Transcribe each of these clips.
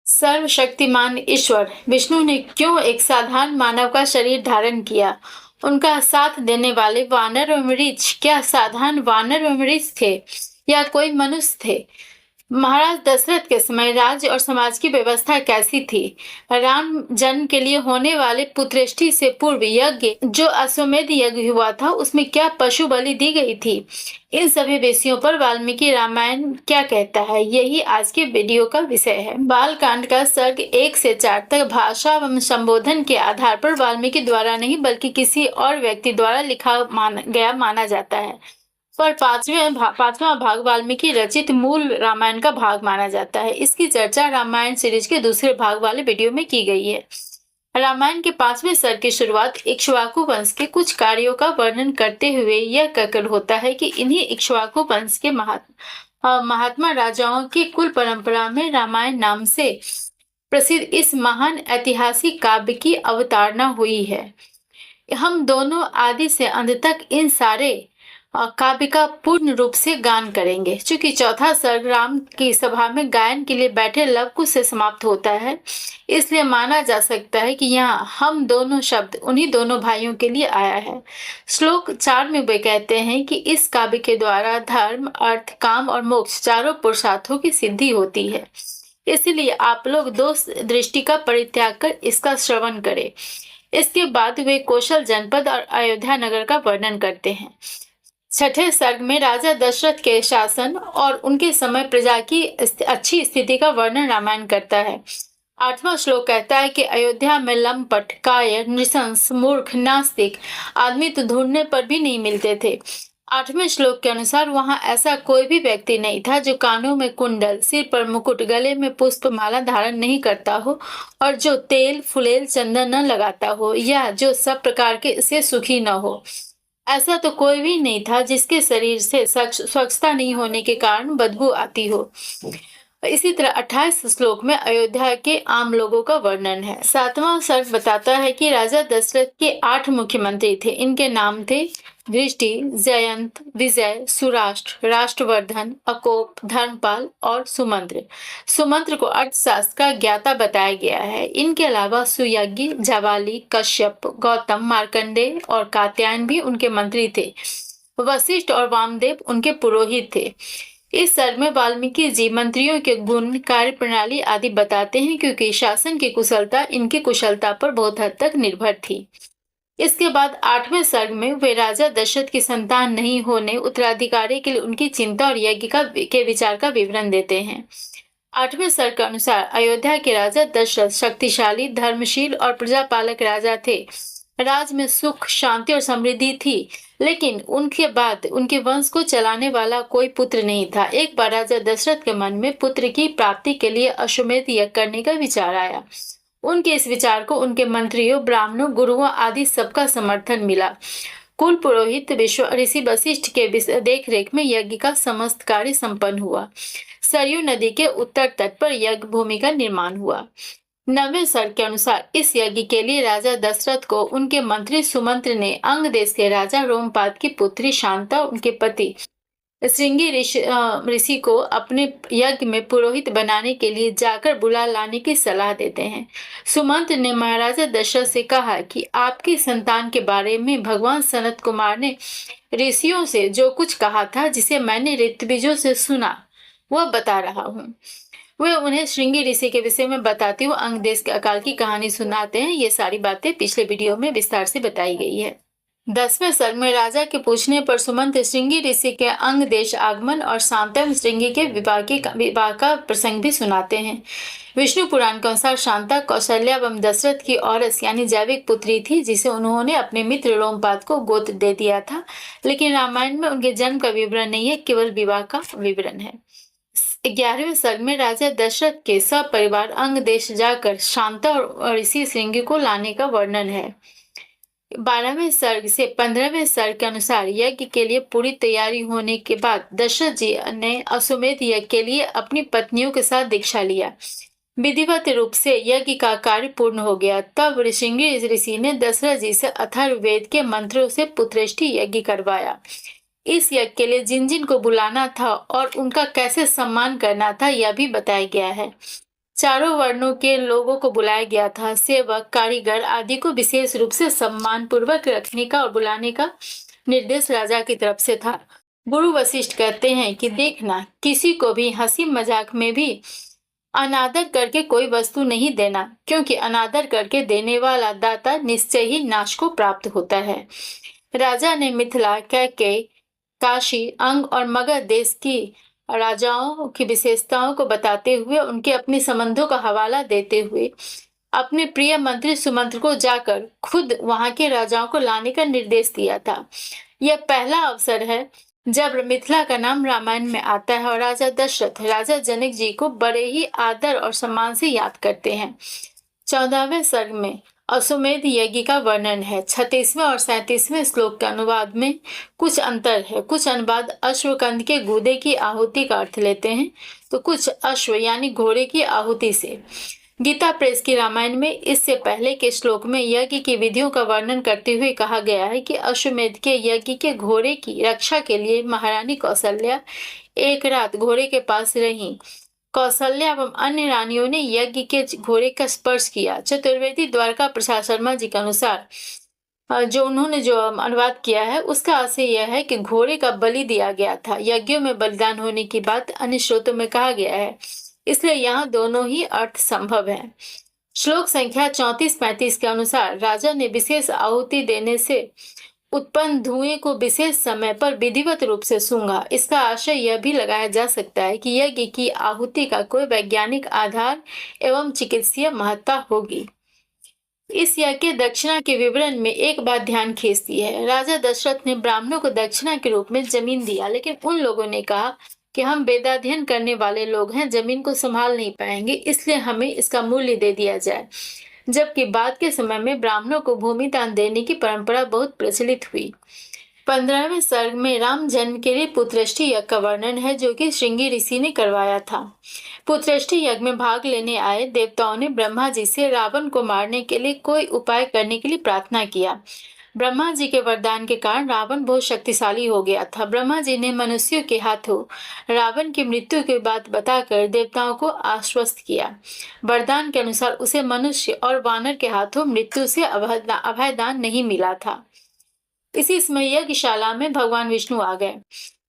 सर्वशक्तिमान ईश्वर विष्णु ने क्यों एक साधारण मानव का शरीर धारण किया? उनका साथ देने वाले वानर एवं ऋछ क्या साधारण वानर एवं ऋछ थे या कोई मनुष्य थे? महाराज दशरथ के समय राज्य और समाज की व्यवस्था कैसी थी? राम जन्म के लिए होने वाले पुत्रेष्टि से पूर्व यज्ञ जो अश्वमेध यज्ञ हुआ था उसमें क्या पशु बलि दी गई थी? इन सभी विषयों पर वाल्मीकि रामायण क्या कहता है, यही आज के वीडियो का विषय है। बाल कांड का सर्ग 1 से 4 तक भाषा एवं संबोधन के आधार पर वाल्मीकि द्वारा नहीं बल्कि किसी और व्यक्ति द्वारा लिखा गया माना जाता है, पर पांचवा भाग वाल्मीकि रचित मूल रामायण का भाग माना जाता है। इसकी चर्चा रामायण सीरीज के दूसरे भाग वाले वीडियो में की गई है। रामायण के 5वें सर्ग की शुरुआत इक्ष्वाकु वंश के कुछ कार्यों का वर्णन करते हुए यह कहकर होता है कि इन्हीं इक्ष्वाकु वंश के महात्मा राजाओं की कुल परंपरा में रामायण नाम से प्रसिद्ध इस महान ऐतिहासिक काव्य की अवतारणा हुई है। हम दोनों आदि से अंत तक इन सारे काव्य का पूर्ण रूप से गान करेंगे। चूंकि चौथा सर्ग राम की सभा में गायन के लिए बैठे लवकुश से समाप्त होता है, इसलिए माना जा सकता है कि यहाँ हम दोनों शब्द उन्हीं दोनों भाइयों के लिए आया है। श्लोक 4 में वे कहते हैं कि इस काव्य के द्वारा धर्म, अर्थ, काम और मोक्ष चारों पुरुषार्थों की सिद्धि होती है, इसलिए आप लोग दो दृष्टि का परित्याग कर इसका श्रवण करें। इसके बाद वे कौशल जनपद और अयोध्या नगर का वर्णन करते हैं। छठे सर्ग में राजा दशरथ के शासन और उनके समय प्रजा की अच्छी स्थिति का वर्णन रामायण करता है। 8वां श्लोक कहता है कि अयोध्या में लंपट, कायर, नृशंस, मूर्ख, नास्तिक आदमी तो ढूंढने पर भी नहीं मिलते थे। 8वें श्लोक के अनुसार वहां ऐसा कोई भी व्यक्ति नहीं था जो कानों में कुंडल, सिर पर मुकुट, गले में पुष्प माला धारण नहीं करता हो और जो तेल, फुलेल, चंदन न लगाता हो या जो सब प्रकार के से सुखी न हो। ऐसा तो कोई भी नहीं था जिसके शरीर से स्वच्छता नहीं होने के कारण बदबू आती हो। इसी तरह 28 श्लोक में अयोध्या के आम लोगों का वर्णन है। 7वां सर्ग बताता है कि राजा दशरथ के 8 मुख्यमंत्री थे। इनके नाम थे दृष्टि, जयंत, विजय, सुराष्ट्र, राष्ट्रवर्धन, अकोप, धर्मपाल और सुमंत्र। सुमंत्र को अर्थशास्त्र का ज्ञाता बताया गया है। इनके अलावा सुयज्ञ, जावाली, कश्यप, गौतम, मार्कंडेय और कात्यायन भी उनके मंत्री थे। वशिष्ठ और वामदेव उनके पुरोहित थे। इस सर्ग में वाल्मीकि जी मंत्रियों के गुण, कार्य प्रणाली आदि बताते हैं, क्योंकि शासन की कुशलता इनकी कुशलता पर बहुत हद तक निर्भर थी। इसके बाद 8वें सर्ग में वे राजा दशरथ की संतान नहीं होने, उत्तराधिकारी के लिए उनकी चिंता और यज्ञ के विचार का विवरण देते हैं। 8वें सर्ग के अनुसार अयोध्या के राजा दशरथ शक्तिशाली, धर्मशील और प्रजापालक राजा थे। राज में सुख, शांति और समृद्धि थी, लेकिन उनके बाद उनके वंश को चलाने वाला कोई पुत्र नहीं था। एक बार राजा दशरथ के मन में पुत्र की प्राप्ति के लिए अश्वमेध यज्ञ करने का विचार आया। उनके इस विचार को उनके मंत्रियों, ब्राह्मणों, गुरुओं आदि सबका समर्थन मिला। कुल पुरोहित ऋषि वशिष्ठ के देखरेख में यज्ञ का समस्त कार्य संपन्न हुआ। सरयू नदी के उत्तर तट पर यज्ञ भूमि का निर्माण हुआ। 9वें सर्ग के अनुसार इस यज्ञ के लिए राजा दशरथ को उनके मंत्री सुमंत्र ने अंग देश के राजा रोमपाद की पुत्री शांता, उनके पति श्रृंगी ऋषि को अपने यज्ञ में पुरोहित बनाने के लिए जाकर बुला लाने की सलाह देते हैं। सुमंत्र ने महाराजा दशरथ से कहा कि आपकी संतान के बारे में भगवान सनत कुमार ने ऋषियों से जो कुछ कहा था, जिसे मैंने ऋत्विजों से सुना, वह बता रहा हूँ। वे उन्हें श्रृंगी ऋषि के विषय में बताते हुए अंग देश के अकाल की कहानी सुनाते हैं। ये सारी बातें पिछले वीडियो में विस्तार से बताई गई है। 10वें सर्ग में राजा के पूछने पर सुमंत्र श्रृंगी ऋषि के अंग देश आगमन और शांता श्रृंगी के विवाह का प्रसंग भी सुनाते हैं। विष्णु पुराण के अनुसार शांता कौशल्या एवं दशरथ की औरस यानी जैविक पुत्री थी, जिसे उन्होंने अपने मित्र रोमपाद को गोत्र दे दिया था, लेकिन रामायण में उनके जन्म का विवरण नहीं है, केवल विवाह का विवरण है। 11वें सर्ग में राजा दशरथ के सब परिवार अंग देश जाकर शांता और ऋषि श्रृंगी को लाने का वर्णन है। 12वें सर्ग से 15वें सर्ग के अनुसार यज्ञ के लिए पूरी तैयारी होने के बाद दशरथ जी ने अश्वमेध यज्ञ के लिए अपनी पत्नियों के साथ दीक्षा लिया। विधिवत रूप से यज्ञ का कार्य पूर्ण हो गया। तब श्रृंगी ऋषि ने दशरथ जी से अथर्ववेद के मंत्रों से पुत्रेष्टि यज्ञ करवाया। इस यज्ञ के लिए जिन जिन को बुलाना था और उनका कैसे सम्मान करना था, यह भी बताया गया है। चारों वर्णों के लोगों को बुलाया गया था। सेवक, कारीगर आदि को विशेष रूप से सम्मान पूर्वक रखने का और बुलाने का निर्देश राजा की तरफ से था। गुरु वशिष्ठ कहते हैं कि देखना, किसी को भी हंसी मजाक में भी अनादर करके कोई वस्तु नहीं देना, क्योंकि अनादर करके देने वाला दाता निश्चय ही नाश को प्राप्त होता है। राजा ने मिथिला, कैकेयी, काशी, अंग और मगध देश की राजाओं की विशेषताओं को बताते हुए, उनके अपने संबंधों का हवाला देते हुए, अपने प्रिय मंत्री सुमंत्र को जाकर खुद वहां के राजाओं को लाने का निर्देश दिया था। यह पहला अवसर है जब मिथिला का नाम रामायण में आता है और राजा दशरथ राजा जनक जी को बड़े ही आदर और सम्मान से याद करते हैं। 14वें सर्ग में अश्वमेध यज्ञ का वर्णन है। 36वें और 37वें श्लोक के अनुवाद में कुछ अंतर है। कुछ अनुवाद अश्वकंद के गूदे की आहुति का अर्थ लेते हैं, तो कुछ अश्व यानी घोड़े की आहुति से। गीता प्रेस की रामायण में इससे पहले के श्लोक में यज्ञ की विधियों का वर्णन करते हुए कहा गया है कि अश्वमेध के यज्ञ के घोड़े की रक्षा के लिए महारानी कौशल्या एक रात घोड़े के पास रहीं। कौशल्या एवं अन्य रानियों ने यज्ञ के घोड़े का स्पर्श किया। चतुर्वेदी द्वारका प्रसाद शर्मा जी के अनुसार जो उन्होंने अनुवाद किया है, उसका आशय यह है कि घोड़े का बलि दिया गया था। यज्ञों में बलिदान होने की बात अन्य स्रोतों में कहा गया है, इसलिए यहाँ दोनों ही अर्थ संभव है। श्लोक संख्या 34-35 के अनुसार राजा ने विशेष आहुति देने से उत्पन्न धुएं को विशेष समय पर विधिवत रूप से सूंघा। इसका आशय यह भी लगाया जा सकता है कि यज्ञ की आहुति का कोई वैज्ञानिक आधार एवं चिकित्सीय महत्ता होगी। इस यज्ञ के दक्षिणा के विवरण में एक बात ध्यान खींचती है। राजा दशरथ ने ब्राह्मणों को दक्षिणा के रूप में जमीन दिया, लेकिन उन लोगों ने कहा कि हम वेदाध्ययन करने वाले लोग हैं, जमीन को संभाल नहीं पाएंगे, इसलिए हमें इसका मूल्य दे दिया जाए। जबकि बाद के समय में ब्राह्मणों को भूमि दान देने की परंपरा बहुत प्रचलित हुई। 15वें सर्ग में राम जन्म के लिए पुत्रष्टि यज्ञ का वर्णन है, जो कि श्रृंगी ऋषि ने करवाया था। पुत्रष्टि यज्ञ में भाग लेने आए देवताओं ने ब्रह्मा जी से रावण को मारने के लिए कोई उपाय करने के लिए प्रार्थना किया। ब्रह्मा जी के वरदान के कारण रावण बहुत शक्तिशाली हो गया था। ब्रह्मा जी ने मनुष्यों के हाथों रावण की मृत्यु की बात बताकर देवताओं को आश्वस्त किया। वरदान के अनुसार उसे मनुष्य और वानर के हाथों मृत्यु से अभयदान नहीं मिला था। इसी समय यज्ञशाला में भगवान विष्णु आ गए।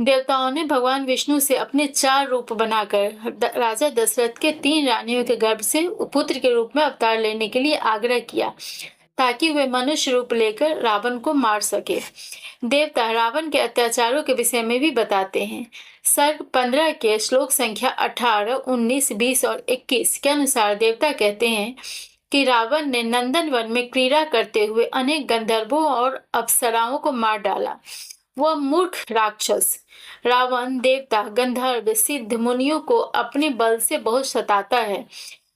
देवताओं ने भगवान विष्णु से अपने 4 रूप बनाकर राजा दशरथ के 3 रानियों के गर्भ से पुत्र के रूप में अवतार लेने के लिए आग्रह किया, ताकि वे मनुष्य रूप लेकर रावण को मार सके। देवता रावण के अत्याचारों के विषय में भी बताते हैं। सर्ग 15 के श्लोक संख्या 18, 19, 20 और 21 के अनुसार देवता कहते हैं कि रावण ने नंदन वन में क्रीड़ा करते हुए अनेक गंधर्वों और अप्सराओं को मार डाला। वह मूर्ख राक्षस रावण देवता, गंधर्व, सिद्ध, मुनियों को अपने बल से बहुत सताता है।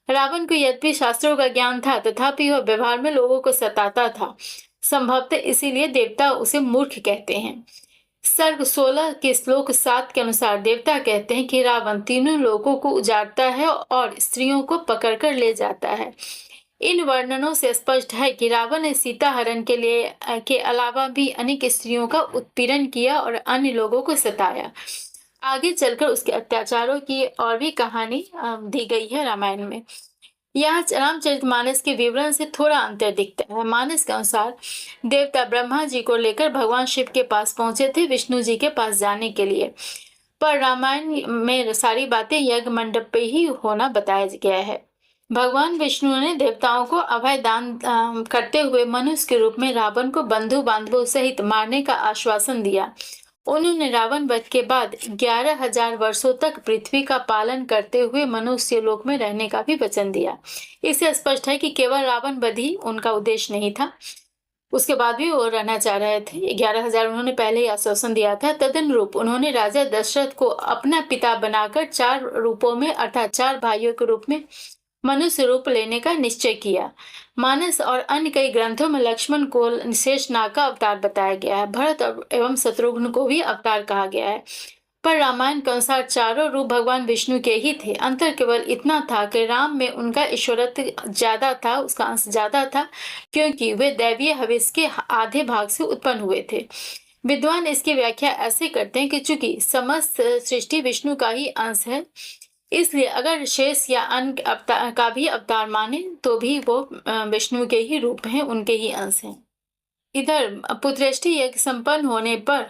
रावण को यद्यपि शास्त्रों का ज्ञान था, तथापि वह व्यवहार में लोगों को सताता था। संभवतः इसीलिए देवता उसे मूर्ख कहते हैं। सर्ग 16 के श्लोक 7 के अनुसार देवता कहते हैं कि रावण तीनों लोगों को उजाड़ता है और स्त्रियों को पकड़कर ले जाता है। इन वर्णनों से स्पष्ट है कि रावण ने सीता हरण के अलावा भी अनेक स्त्रियों का उत्पीड़न किया और अन्य लोगों को सताया। आगे चलकर उसके अत्याचारों की और भी कहानी दी गई है रामायण में। यहाँ रामचरितमानस के विवरण से थोड़ा अंतर दिखता है। मानस के अनुसार देवता ब्रह्मा जी को लेकर भगवान शिव के पास पहुंचे थे विष्णु जी के पास जाने के लिए, पर रामायण में सारी बातें यज्ञ मंडप पे ही होना बताया गया है। भगवान विष्णु ने देवताओं को अभय दान करते हुए मनुष्य के रूप में रावण को बंधु बांधवों सहित मारने का आश्वासन दिया। उन्होंने रावण वध के बाद 11,000 वर्षों तक पृथ्वी का पालन करते हुए मनुष्य लोक में रहने का भी वचन दिया। इससे स्पष्ट है कि केवल रावण वध ही उनका उद्देश्य नहीं था, उसके बाद भी वो रहना चाह रहे थे। 11,000 उन्होंने पहले ही आश्वासन दिया था। तदनुरूप उन्होंने राजा दशरथ को अपना पिता बनाकर 4 रूपों में अर्थात 4 भाइयों के रूप में मनुष्य रूप लेने का निश्चय किया। मानस और अन्य कई ग्रंथों में लक्ष्मण को शेषनाग का अवतार बताया गया है। भरत एवं शत्रुघ्न को भी अवतार कहा गया है, पर रामायण के अनुसार चारों रूप भगवान विष्णु के ही थे। अंतर केवल इतना था कि राम में उनका ईश्वरत्व ज्यादा था, उसका अंश ज्यादा था, क्योंकि वे दैवीय हविष्य के आधे भाग से उत्पन्न हुए थे। विद्वान इसकी व्याख्या ऐसे करते हैं कि चूंकि समस्त सृष्टि विष्णु का ही अंश है, इसलिए अगर शेष या अन्य अवतार का भी अवतार माने तो भी वो विष्णु के ही रूप हैं, उनके ही अंश हैं। इधर पुत्रेष्टि यज्ञ संपन्न होने पर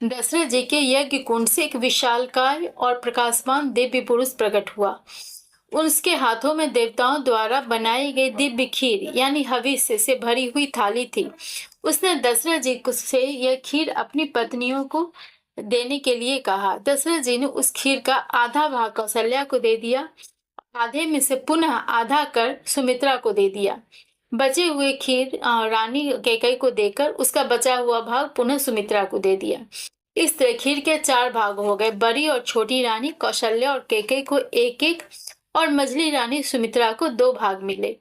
दशरथ जी के यज्ञ कुंड से एक विशालकाय और प्रकाशमान दिव्य पुरुष प्रकट हुआ। उसके हाथों में देवताओं द्वारा बनाई गई दिव्य खीर यानी हविष से भरी हुई थाली थी। उसने दशरथ जी से यह खीर अपनी पत्नियों को देने के लिए कहा। दशरथ जी ने उस खीर का आधा भाग कौशल्या को दे दिया, आधे में से पुनः आधा कर सुमित्रा को दे दिया। बचे हुए खीर रानी कैकेयी को देकर उसका बचा हुआ भाग पुनः सुमित्रा को दे दिया। इस तरह खीर के 4 भाग हो गए। बड़ी और छोटी रानी कौशल्या और कैकेयी को एक एक और मझली रानी सुमित्रा को 2 भाग मिले।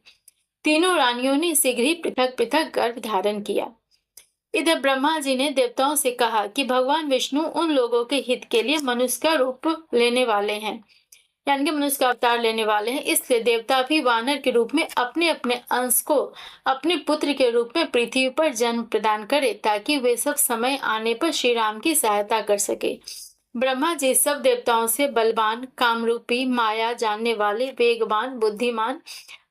तीनों रानियों ने शीघ्र ही पृथक पृथक गर्भ धारण किया। इधर ब्रह्मा जी ने देवताओं से कहा कि भगवान विष्णु उन लोगों के हित के लिए मनुष्य का रूप लेने वाले हैं, यानी कि मनुष्य का अवतार लेने वाले हैं। इसलिए देवता भी वानर के रूप में अपने अपने अंश को अपने पुत्र के रूप में पृथ्वी पर जन्म प्रदान करे, ताकि वे सब समय आने पर श्री राम की सहायता कर सके। ब्रह्मा जी सब देवताओं से बलवान, कामरूपी, माया जानने वाले, वेगवान, बुद्धिमान,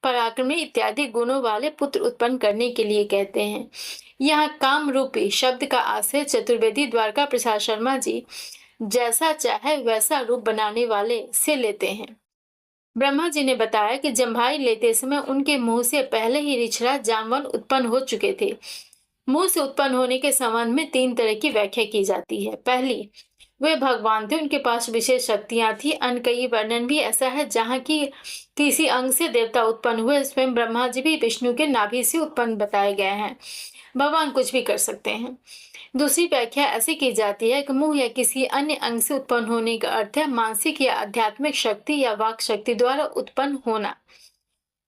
पराक्रमी इत्यादि गुणों वाले पुत्र उत्पन्न करने के लिए कहते हैं। यहाँ काम रूपी शब्द का आश्रय चतुर्वेदी द्वारका प्रसाद शर्मा जी जैसा चाहे वैसा रूप बनाने वाले से लेते हैं। ब्रह्मा जी ने बताया कि जम्भाई लेते समय उनके मुंह से पहले ही ऋछरा जामवन उत्पन्न हो चुके थे। मुंह से उत्पन्न होने के संबंध में 3 तरह की व्याख्या की जाती है। पहली, वे भगवान थे, उनके पास विशेष शक्तियां थी। अन्य कई वर्णन भी ऐसा है जहाँ की किसी अंग से देवता उत्पन्न हुए। स्वयं ब्रह्मा जी भी विष्णु के नाभि से उत्पन्न बताए गए हैं। भगवान कुछ भी कर सकते हैं। दूसरी व्याख्या ऐसी की जाती है कि मुंह या किसी अन्य अंग से उत्पन्न होने का अर्थ है मानसिक या आध्यात्मिक शक्ति या वाक शक्ति द्वारा उत्पन्न होना।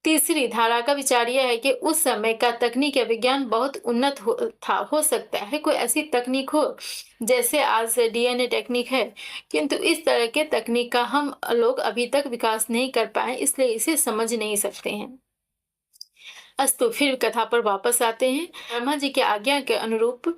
तीसरी धारा का विचार यह है कि उस समय का तकनीक या विज्ञान बहुत उन्नत हो सकता है कोई ऐसी तकनीक हो जैसे आज DNA टेक्निक है, किंतु इस तरह के तकनीक का हम लोग अभी तक विकास नहीं कर पाए, इसलिए इसे समझ नहीं सकते हैं। अस्तु, फिर कथा पर वापस आते हैं। ब्रह्मा जी की आज्ञा के अनुरूप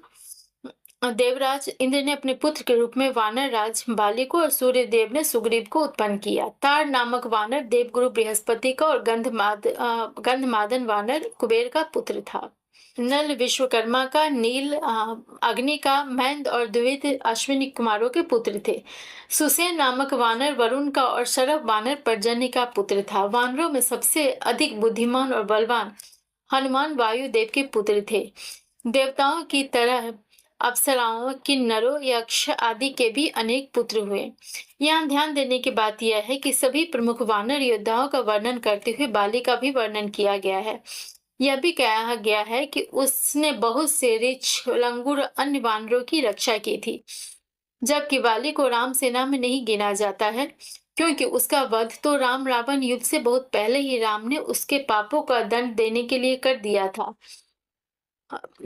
देवराज इंद्र ने अपने पुत्र के रूप में वानर राज बाली को और सूर्य देव ने सुग्रीव को उत्पन्न किया। तार नामक वानर देवगुरु बृहस्पति का और गंधमादन वानर कुबेर का पुत्र था। नल विश्वकर्मा का, नील अग्नि का, महेंद्र और द्विविध अश्विनी कुमारों के पुत्र थे। सुसेन नामक वानर वरुण का और शरभ वानर पर्जन्य का पुत्र था। वानरों में सबसे अधिक बुद्धिमान और बलवान हनुमान वायुदेव के पुत्र थे। देवताओं की तरह अप्सराओं, किन्नरों, यक्ष आदि के भी अनेक पुत्र हुए। यहाँ ध्यान देने की बात यह है कि सभी प्रमुख वानर योद्धाओं का वर्णन करते हुए बाली का भी वर्णन किया गया है। यह भी कहा गया है कि उसने बहुत से ऋक्ष, लंगूर, अन्य वानरों की रक्षा की थी, जबकि बाली को राम सेना में नहीं गिना जाता है, क्योंकि उसका वध तो राम रावण युद्ध से बहुत पहले ही राम ने उसके पापों का दंड देने के लिए कर दिया था।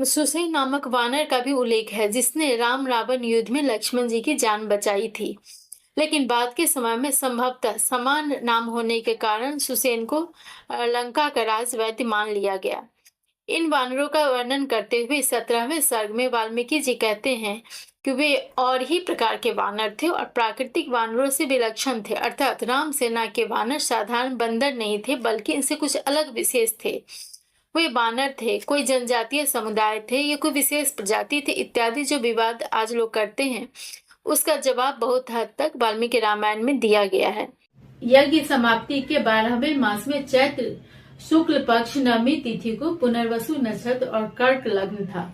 सुसेन नामक वानर का भी उल्लेख है, जिसने राम रावण युद्ध में लक्ष्मण जी की जान बचाई थी, लेकिन बाद के समय में संभवतः समान नाम होने के कारण सुसेन को लंका का राजवैद्य मान लिया गया। इन वानरों का वर्णन करते हुए 17वें सर्ग में वाल्मीकि जी कहते हैं कि वे और ही प्रकार के वानर थे और प्राकृतिक वानरों से विलक्षण थे, अर्थात राम सेना के वानर साधारण बंदर नहीं थे, बल्कि इनसे कुछ अलग विशेष थे। वे वानर थे, कोई जनजातीय समुदाय थे या कोई विशेष प्रजाति थे इत्यादि जो विवाद आज लोग करते हैं, उसका जवाब बहुत हद तक वाल्मीकि रामायण में दिया गया है। यज्ञ समाप्ति के 12वें मास में चैत्र शुक्ल पक्ष नवमी तिथि को पुनर्वसु नक्षत्र और कर्क लग्न था।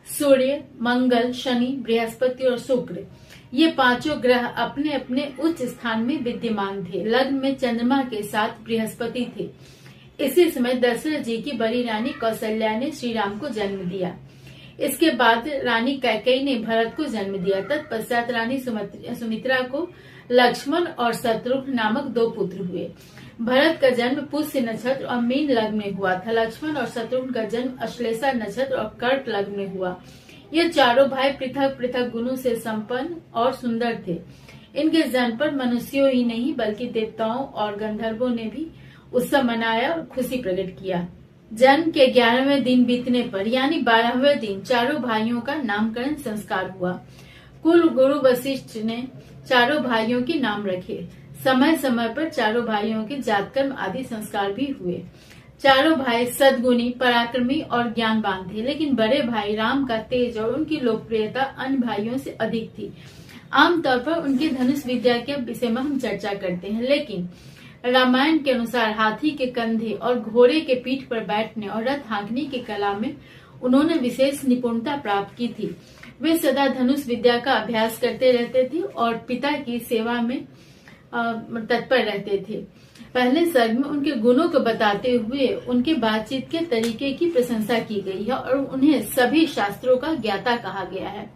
सूर्य, मंगल, शनि, बृहस्पति और शुक्र ये 5 ग्रह अपने अपने उच्च स्थान में विद्यमान थे। लग्न में चंद्रमा के साथ बृहस्पति थे। इसी समय दशरथ जी की बड़ी रानी कौशल्या ने श्री राम को जन्म दिया। इसके बाद रानी कैकेयी ने भरत को जन्म दिया। तत्पश्चात रानी सुमित्रा को लक्ष्मण और शत्रुघ्न नामक 2 पुत्र हुए। भरत का जन्म पुष्य नक्षत्र और मीन लग्न में हुआ था। लक्ष्मण और शत्रुघ्न का जन्म अश्लेषा नक्षत्र और कर्क लग्न में हुआ। ये चारों भाई पृथक पृथक गुणों से संपन्न और सुंदर थे। इनके जन्म पर मनुष्यों ही नहीं बल्कि देवताओं और गंधर्वों ने भी उत्सव मनाया और खुशी प्रकट किया। जन्म के 11वें दिन बीतने पर यानी 12वें दिन चारों भाइयों का नामकरण संस्कार हुआ। कुल गुरु वशिष्ठ ने चारों भाइयों के नाम रखे। समय समय पर चारों भाइयों के जातकर्म आदि संस्कार भी हुए। चारों भाई सद्गुणी, पराक्रमी और ज्ञानवान थे, लेकिन बड़े भाई राम का तेज और उनकी लोकप्रियता अन्य भाइयों से अधिक थी। आमतौर पर उनकी धनुष विद्या के विषय में हम चर्चा करते हैं, लेकिन रामायण के अनुसार हाथी के कंधे और घोड़े के पीठ पर बैठने और रथ हाँकने की कला में उन्होंने विशेष निपुणता प्राप्त की थी। वे सदा धनुष विद्या का अभ्यास करते रहते थे और पिता की सेवा में तत्पर रहते थे। पहले सर्ग में उनके गुणों को बताते हुए उनके बातचीत के तरीके की प्रशंसा की गई है और उन्हें सभी शास्त्रों का ज्ञाता कहा गया है।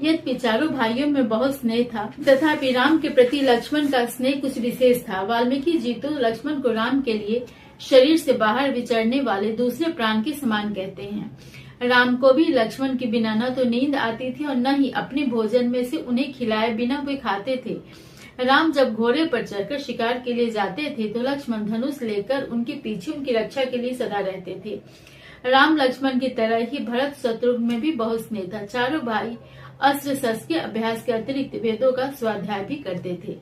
यद्यपि चारों भाइयों में बहुत स्नेह था, तथापि राम के प्रति लक्ष्मण का स्नेह कुछ विशेष था। वाल्मीकि जी तो लक्ष्मण को राम के लिए शरीर से बाहर विचरने वाले दूसरे प्राण के समान कहते हैं। राम को भी लक्ष्मण के बिना न तो नींद आती थी और न ही अपने भोजन में से उन्हें खिलाए बिना वे खाते थे। राम जब घोड़े पर चढ़कर शिकार के लिए जाते थे तो लक्ष्मण धनुष लेकर उनके पीछे उनकी रक्षा के लिए सदा रहते थे। राम लक्ष्मण की तरह ही भरत शत्रुघ्न में भी बहुत स्नेह था। चारों भाई अस्त्र शस्त्र के अभ्यास के अतिरिक्त वेदों का स्वाध्याय भी करते थे।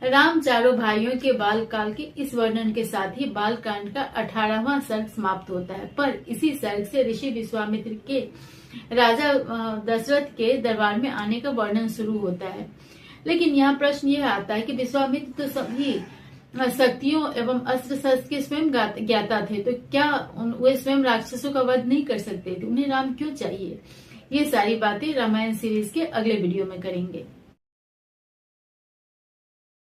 राम चारों भाइयों के बाल काल के इस वर्णन के साथ ही बाल कांड का 18वां सर्ग समाप्त होता है। पर इसी सर्ग से ऋषि विश्वामित्र के राजा दशरथ के दरबार में आने का वर्णन शुरू होता है। लेकिन यहाँ प्रश्न यह आता है कि विश्वामित्र तो सभी शक्तियों एवं अस्त्र शस्त्र के स्वयं ज्ञाता थे, तो क्या वे स्वयं राक्षसों का वध नहीं कर सकते थे? उन्हें राम क्यों चाहिए? ये सारी बातें रामायण सीरीज के अगले वीडियो में करेंगे।